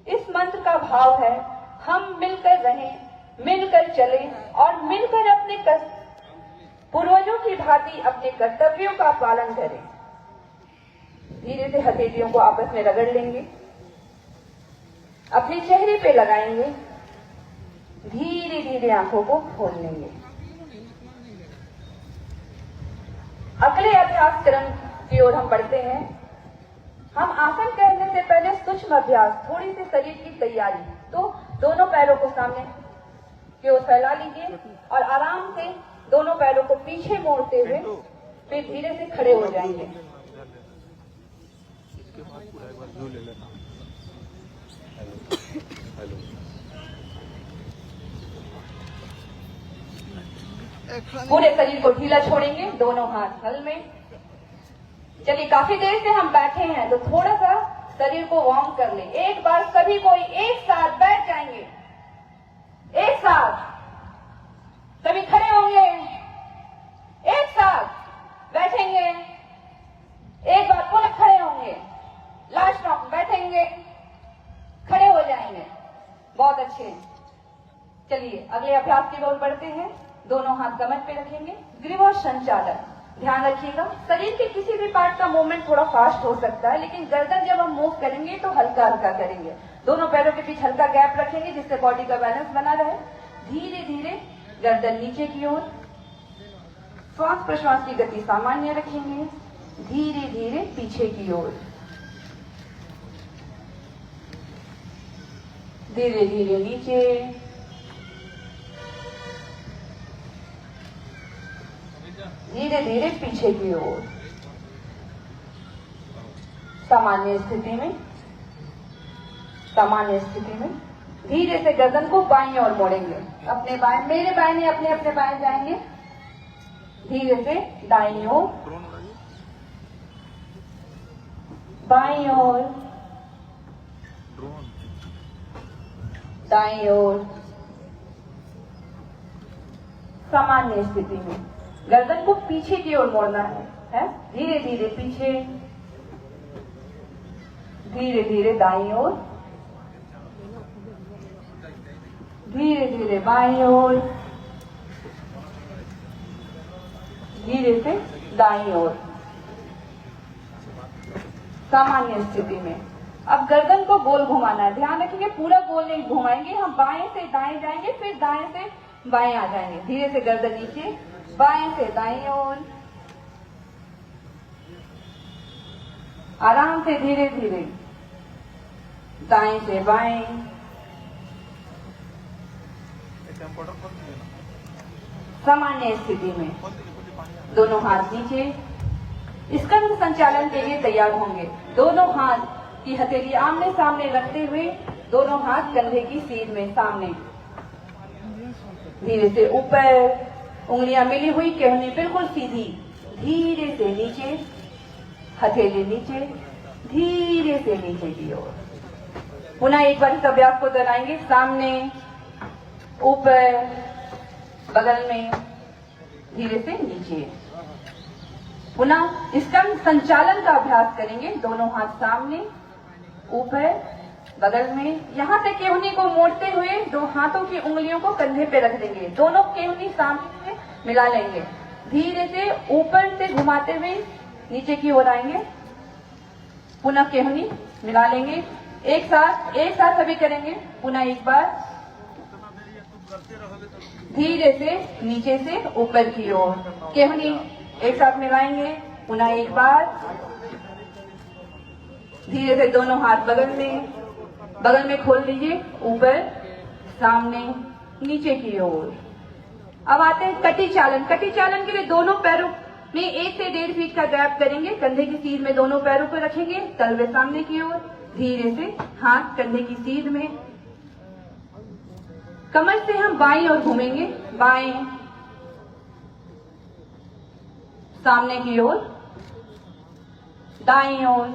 इस मंत्र का भाव है, हम मिलकर रहें, मिलकर चलें और मिलकर अपने पूर्वजों की भांति अपने कर्तव्यों का पालन करें। धीरे से हथेलियों को आपस में रगड़ लेंगे, अपने चेहरे पे लगाएंगे, धीरे धीरे आंखों को खोल लेंगे। अगले अभ्यास क्रम की ओर हम बढ़ते हैं। हम आसन करने से पहले सूक्ष्म अभ्यास, थोड़ी सी शरीर की तैयारी। तो दोनों पैरों को सामने की ओर फैला लीजिए और आराम से दोनों पैरों को पीछे मोड़ते हुए फिर धीरे से खड़े हो जाएंगे। पूरे शरीर को ढीला छोड़ेंगे, दोनों हाथ हल में। चलिए, काफी देर से हम बैठे हैं तो थोड़ा सा शरीर को वार्म कर लें। एक बार सभी कोई एक साथ बैठ जाएंगे, एक साथ सभी खड़े होंगे, एक साथ बैठेंगे, एक बार पुनः खड़े होंगे, लास्ट राउंड बैठेंगे, खड़े हो जाएंगे। बहुत अच्छे। चलिए अगले अभ्यास की ओर बढ़ते हैं। दोनों हाथ कमर पे रखेंगे, ग्रीवा संचालन। ध्यान रखिएगा, शरीर के किसी भी पार्ट का मूवमेंट थोड़ा फास्ट हो सकता है, लेकिन गर्दन जब हम मूव करेंगे तो हल्का हल्का करेंगे। दोनों पैरों के बीच हल्का गैप रखेंगे जिससे बॉडी का बैलेंस बना रहे। धीरे धीरे गर्दन नीचे की ओर, श्वास प्रश्वास की गति सामान्य रखेंगे, धीरे धीरे पीछे की ओर, धीरे धीरे नीचे, धीरे धीरे पीछे की ओर, सामान्य स्थिति में। सामान्य स्थिति में धीरे से गर्दन को बाईं ओर मोड़ेंगे, अपने बाएं, मेरे बाएं अपने अपने बाएं जाएंगे, धीरे से दाईं ओर, बाईं ओर, दाईं ओर, सामान्य स्थिति में। गर्दन को पीछे की ओर मोड़ना है, धीरे धीरे पीछे, धीरे धीरे दाईं ओर, धीरे धीरे बाईं ओर, धीरे से दाईं ओर, सामान्य स्थिति में। अब गर्दन को गोल घुमाना है। ध्यान रखिए, पूरा गोल नहीं घुमाएंगे, हम बाएं से दाएं जाएंगे, फिर दाएं से बाएं आ जाएंगे। धीरे से गर्दन नीचे, बाएं से दाईं ओर, आराम से धीरे धीरे दाएं से बाएं, सामान्य स्थिति में। दोनों हाथ नीचे, स्कंद संचालन के लिए तैयार होंगे। दोनों हाथ की हथेली आमने सामने रखते हुए, दोनों हाथ कंधे की सीध में सामने, धीरे से ऊपर, उंगलियां मिली हुई, केहनी बिल्कुल सीधी, धीरे से नीचे, हथेली नीचे, धीरे से नीचे की ओर। पुनः एक बार इस अभ्यास को दोहराएंगे। सामने, ऊपर, बगल में, धीरे से नीचे। पुनः स्कंद संचालन का अभ्यास करेंगे। दोनों हाथ सामने, ऊपर, बगल में, यहां तक केहनी को मोड़ते हुए दो हाथों की उंगलियों को कंधे पे रख देंगे। दोनों केहनी सामने से मिला लेंगे, धीरे से ऊपर से घुमाते हुए नीचे की ओर आएंगे। पुनः केहनी मिला लेंगे, एक साथ सभी करेंगे। पुनः एक बार, धीरे से नीचे से ऊपर की ओर, केहनी एक साथ मिलाएंगे। पुनः एक बार, धीरे से दोनों हाथ बगल में खोल लीजिए, ऊपर, सामने, नीचे की ओर। अब आते हैं कटी चालन। कटी चालन के लिए दोनों पैरों में 1 से 1.5 फीट का गैप करेंगे। कंधे की सीध में दोनों पैरों को रखेंगे, तलवे सामने की ओर, धीरे से हाथ कंधे की सीध में। कमर से हम बाईं ओर घूमेंगे, बाएं, सामने की ओर, दाईं ओर,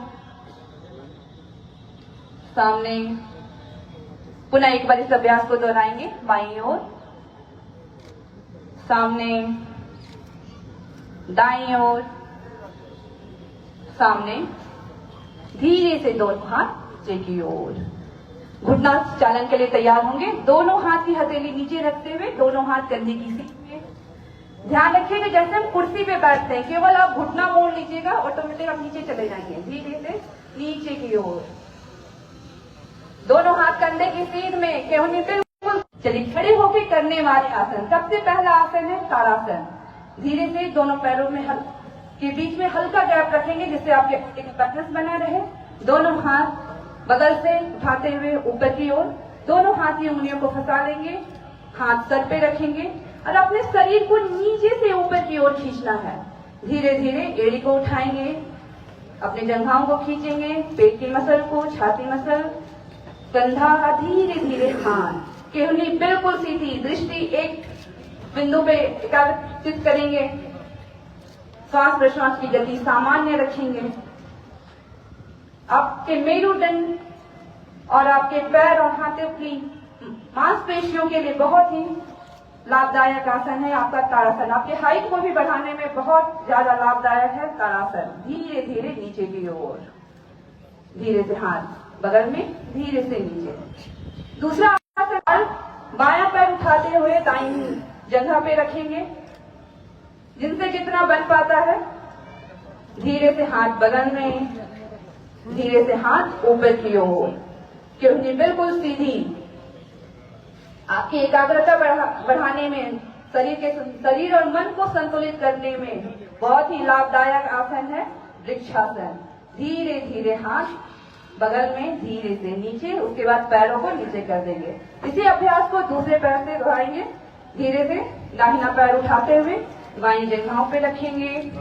सामने। पुनः एक बार इस अभ्यास को दोहराएंगे। बाईं ओर, सामने, दाईं ओर, सामने, धीरे से दोनों हाथ नीचे की ओर, घुटना चालन के लिए तैयार होंगे। दोनों हाथ की हथेली नीचे रखते हुए दोनों हाथ कंधे की सीध में। ध्यान रखिएगा जैसे हम कुर्सी पे बैठते हैं, केवल आप घुटना मोड़ लीजिएगा, ऑटोमेटिक आप नीचे चले जाएंगे धीरे से नीचे की ओर। दोनों हाथ कंधे की सीध में, केवल बिल्कुल। चलिए खड़े होकर करने वाले आसन। सबसे पहला आसन है ताड़ासन। धीरे से दोनों पैरों में के बीच में हल्का गैप रखेंगे जिससे आपके एक बैलेंस बना रहे। दोनों हाथ बगल से उठाते हुए ऊपर की ओर, दोनों हाथ की उंगलियों को फंसा लेंगे, हाथ सर पे रखेंगे और अपने शरीर को नीचे से ऊपर की ओर खींचना है। धीरे धीरे एड़ी को उठाएंगे, अपने जंघाओं को खींचेंगे, पेट की मसल को, छाती मसल, कंधा का धीरे धीरे हाथ, केवली बिल्कुल सीधी, दृष्टि एक बिंदु पे एकाग्रचित करेंगे। श्वास प्रश्वास की गति सामान्य रखेंगे। आपके मेरुदंड और आपके पैर और हाथों की मांसपेशियों के लिए बहुत ही लाभदायक आसन है आपका ताड़ासन। आपके हाइट को भी बढ़ाने में बहुत ज्यादा लाभदायक है ताड़ासन। धीरे धीरे नीचे की ओर, धीरे से हाथ बगल में, धीरे से नीचे। दूसरा आसन, बायां पैर उठाते हुए दाईं जगह पे रखेंगे, जिनसे जितना बन पाता है। धीरे से हाथ बगल में, धीरे से हाथ ऊपर की ओर, क्योंकि बिल्कुल सीधी। आपकी एकाग्रता बढ़ाने में, शरीर और मन को संतुलित करने में बहुत ही लाभदायक आसन है वृक्षासन। धीरे धीरे हाथ बगल में, धीरे से नीचे, उसके बाद पैरों को नीचे कर देंगे। इसी अभ्यास को दूसरे पैर से दोहराएंगे। धीरे से दाहिना पैर उठाते हुए बाईं जंघाओं पे रखेंगे।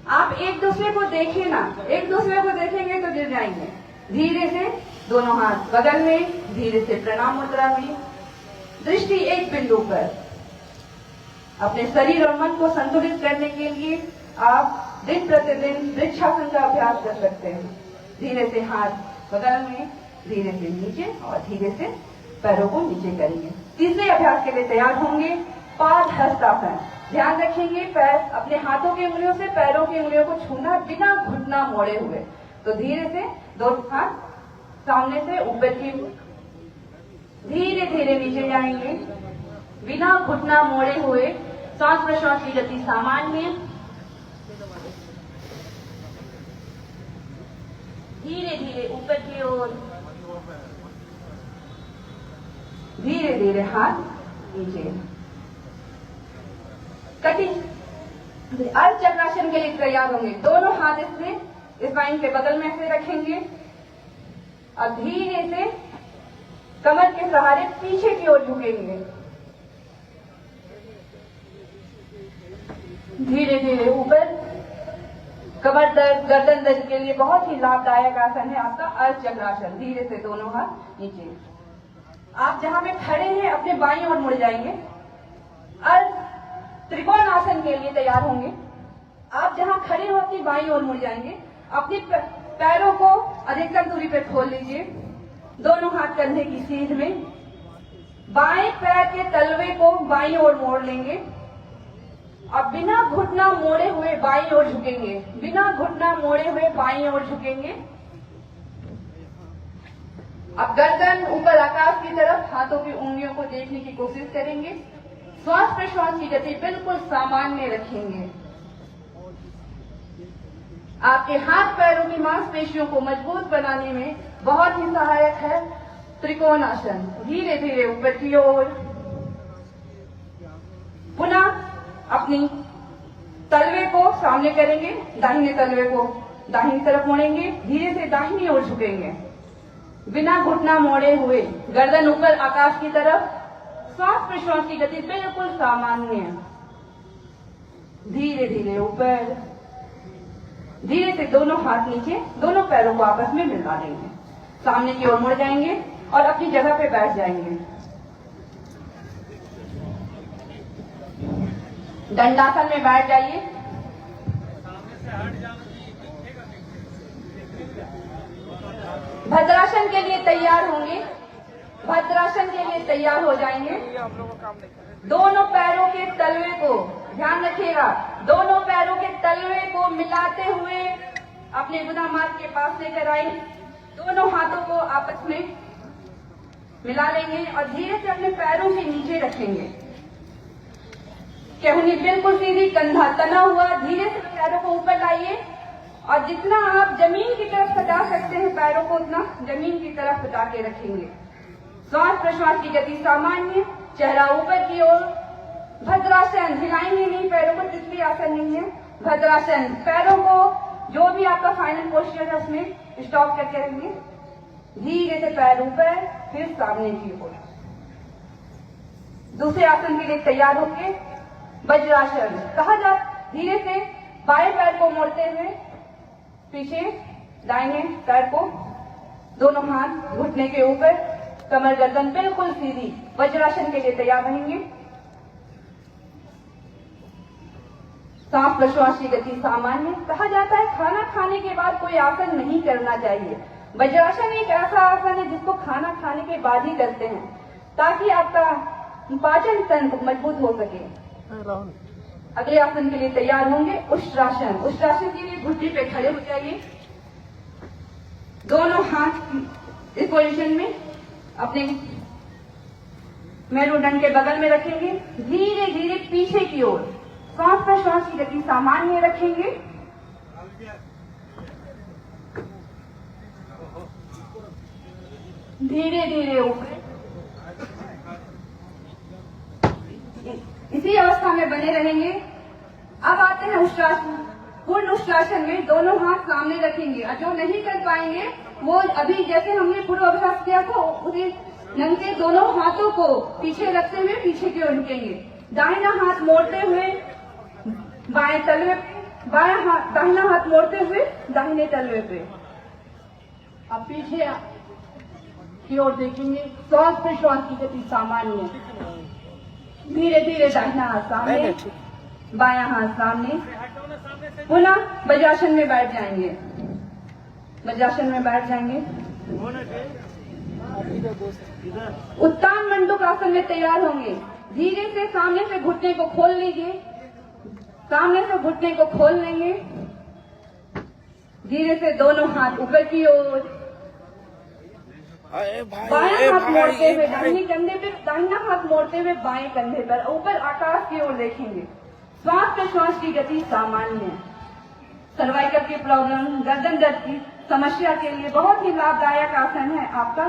आप एक दूसरे को देखिए ना, एक दूसरे को देखेंगे तो गिर जाएंगे। धीरे से दोनों हाथ बगल में, धीरे से प्रणाम मुद्रा में, दृष्टि एक बिंदु पर। अपने शरीर और मन को संतुलित करने के लिए आप दिन प्रतिदिन वृक्षासन का अभ्यास कर सकते हैं। धीरे से हाथ बगल में, धीरे से नीचे और धीरे से पैरों को नीचे करेंगे। तीसरे अभ्यास के लिए तैयार होंगे पाद हस्तासन। ध्यान रखेंगे पैर, अपने हाथों की उंगलियों से पैरों की उंगलियों को छूना बिना घुटना मोड़े हुए। तो धीरे से दोनों हाथ सामने से ऊपर की, धीरे धीरे नीचे जाएंगे बिना घुटना मोड़े हुए। सांस प्रश्वास की गति सामान्य, धीरे धीरे ऊपर की ओर, धीरे धीरे हाथ नीचे। कटिंग अर्ध चक्रासन के लिए तैयार होंगे। दोनों हाथ इसमें स्पाइन के बगल में ऐसे रखेंगे और धीरे से कमर के सहारे पीछे की ओर झुकेंगे। धीरे धीरे ऊपर। कमर दर्द, गर्दन दर्द के लिए बहुत ही लाभदायक आसन है आपका अर्ध चक्रासन। धीरे से दोनों हाथ नीचे। आप जहां पे खड़े हैं अपने बाईं ओर मुड़ जाएंगे। अर्ध त्रिकोण आसन के लिए तैयार होंगे। आप जहां खड़े हो अपनी बाईं ओर मुड़ जाएंगे। अपने पैरों को अधिकतम दूरी पर खोल लीजिए। दोनों हाथ कंधे की सीध में, बाएं पैर के तलवे को बाईं ओर मोड़ लेंगे और बिना घुटना मोड़े हुए बाईं ओर झुकेंगे। बिना घुटना मोड़े हुए बाईं ओर झुकेंगे। अब गर्दन ऊपर आकाश की तरफ, हाथों की उंगलियों को देखने की कोशिश करेंगे। श्वास प्रश्वास की गति बिल्कुल सामान्य रखेंगे। आपके हाथ पैरों की मांसपेशियों को मजबूत बनाने में बहुत ही सहायक है त्रिकोण आसन। धीरे धीरे ऊपर की ओर। पुनः अपनी तलवे को सामने करेंगे, दाहिने तलवे को दाहिनी तरफ मोड़ेंगे, धीरे से दाहिनी ओर झुकेंगे बिना घुटना मोड़े हुए। गर्दन ऊपर आकाश की तरफ। श्वास प्रश्वास की गति बिल्कुल सामान्य। धीरे धीरे ऊपर। धीरे से दोनों हाथ नीचे, दोनों पैरों को आपस में मिला देंगे। सामने की ओर मुड़ जाएंगे और अपनी जगह पे बैठ जाएंगे। दंडासन में बैठ जाइए। भद्रासन के लिए तैयार होंगे। भद्रासन के लिए तैयार हो जाएंगे। दोनों पैरों के तलवे को, ध्यान रखिएगा, दोनों पैरों के तलवे को मिलाते हुए अपने गुदामात के पास लेकर आए। दोनों हाथों को आपस में मिला लेंगे और धीरे से अपने पैरों से नीचे रखेंगे। केहूनी बिल्कुल सीधी, कंधा तना हुआ, धीरे से पैरों को ऊपर लाइए और जितना आप जमीन की तरफ हटा सकते हैं पैरों को उतना जमीन की तरफ हटा के रखेंगे। श्वास प्रश्वास की गति सामान्य, चेहरा ऊपर की ओर। भद्रासन, हिलाएंगे नहीं पैरों को, तितली आसन नहीं है। भद्रासन, पैरों को जो भी आपका फाइनल पोस्चर है उसमें स्टॉप करके रखिए। धीरे से पैर ऊपर, फिर सामने की ओर। दूसरे आसन के लिए तैयार होके वज्रासन कहा जाता। धीरे से बाएं पैर को मोड़ते हुए पीछे, दाहिने पैर को दोनों हाथ घुटने के ऊपर, कमर गर्दन बिल्कुल सीधी। वज्रासन के लिए तैयार रहेंगे। सांस प्रश्वास की गति सामान्य। कहा जाता है खाना खाने के बाद कोई आसन नहीं करना चाहिए। वज्रासन एक ऐसा आसन है जिसको खाना खाने के बाद ही करते हैं ताकि आपका पाचन तंत्र मजबूत हो सके। अगले आसन के लिए तैयार होंगे उष्ट्रासन। उष्ट्रासन के लिए घुटने पे खड़े हो जाइए। दोनों हाथ इस पोजीशन में अपने मेरुदंड के बगल में रखेंगे। धीरे धीरे पीछे की ओर, सांस प्रश्वास की गति सामान्य रखेंगे। धीरे धीरे ऊपर, इसी अवस्था में बने रहेंगे। अब आते हैं उष्ट्रासन। पूर्ण उष्ट्रासन में दोनों हाथ सामने रखेंगे और जो नहीं कर पाएंगे वो अभी जैसे हमने पूर्वाभ्यास किया था उसी नंगे दोनों हाथों को पीछे रखते हुए पीछे की ओर झुकेंगे। दाहिना हाथ मोड़ते हुए बाएं तलवे पे, दाहिना हाथ मोड़ते हुए दाहिने तलवे पे। अब पीछे की ओर देखेंगे। श्वास प्रश्वास की गति सामान्य। धीरे धीरे दाहिना हाथ सामने, बायां हाथ सामने। पुनः वज्रासन में बैठ जाएंगे। वज्रासन में बैठ जाएंगे। उत्तान मंडूक आसन में तैयार होंगे। धीरे से सामने से घुटने को खोल लीजिए। सामने से घुटने को खोल लेंगे। धीरे से दोनों हाथ ऊपर की ओर, बायां हाथ मोड़ते हुए दाहिने कंधे पे, दाहिना हाथ मोड़ते हुए बाएं कंधे पर, ऊपर आकाश की ओर देखेंगे। श्वास प्रश्वास की गति सामान्य। सर्वाइकल की प्रॉब्लम, गर्दन दर्द की समस्या के लिए बहुत ही लाभदायक आसन है आपका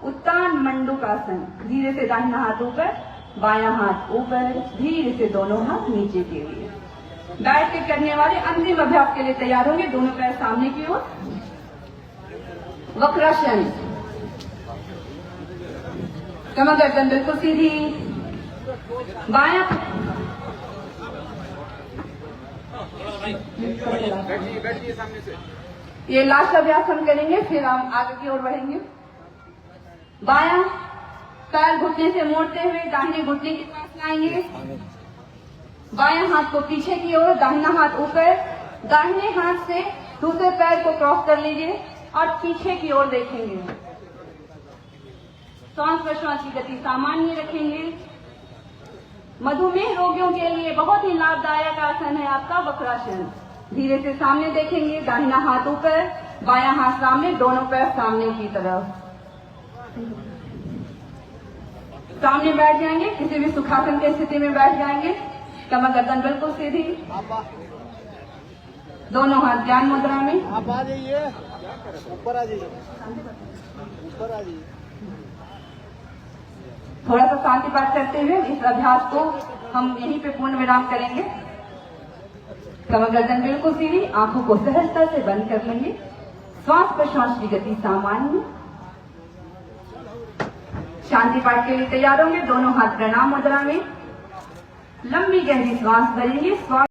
उत्तान मंडूक आसन। धीरे से दाहिना हाथ ऊपर, बायां हाथ ऊपर, धीरे से दोनों हाथ नीचे के लिए। बैठ के करने वाले अंतिम अभ्यास के लिए तैयार होंगे। दोनों पैर सामने की ओर। वक्रासन, कमर गर्दन बिल्कुल सीधी। बायां ये लास्ट अभ्यास हम करेंगे, फिर हम आगे की ओर बढ़ेंगे। बायां पैर घुटने से मोड़ते हुए दाहिने घुटने के पास लाएंगे। बायां हाथ को पीछे की ओर, दाहिना हाथ ऊपर। दाहिने हाथ से दूसरे पैर को क्रॉस कर लीजिए और पीछे की ओर देखेंगे। श्वास प्रश्वास की गति सामान्य रखेंगे। मधुमेह रोगियों के लिए बहुत ही लाभदायक आसन है आपका वक्रासन। धीरे से सामने देखेंगे। दाहिना हाथ ऊपर, बायां हाथ सामने, दोनों पैर सामने की तरफ। सामने बैठ जाएंगे। किसी भी सुखासन की स्थिति में बैठ जाएंगे। कमर गर्दन बिल्कुल सीधी। दोनों हाथ ध्यान मुद्रा में। आप आ जाइए, ऊपर आ जाइए, ऊपर आ जाइए। थोड़ा सा शांति पाठ करते हुए इस अभ्यास को हम यहीं पे पूर्ण विराम करेंगे। कमर गर्दन बिल्कुल सीधी, आंखों को सहजता से बंद कर लेंगे। श्वास प्रश्वास की गति सामान्य। शांति पाठ के लिए तैयार होंगे। दोनों हाथ प्रणाम मुद्रा में। लंबी गहरी श्वास भरेंगे। श्वास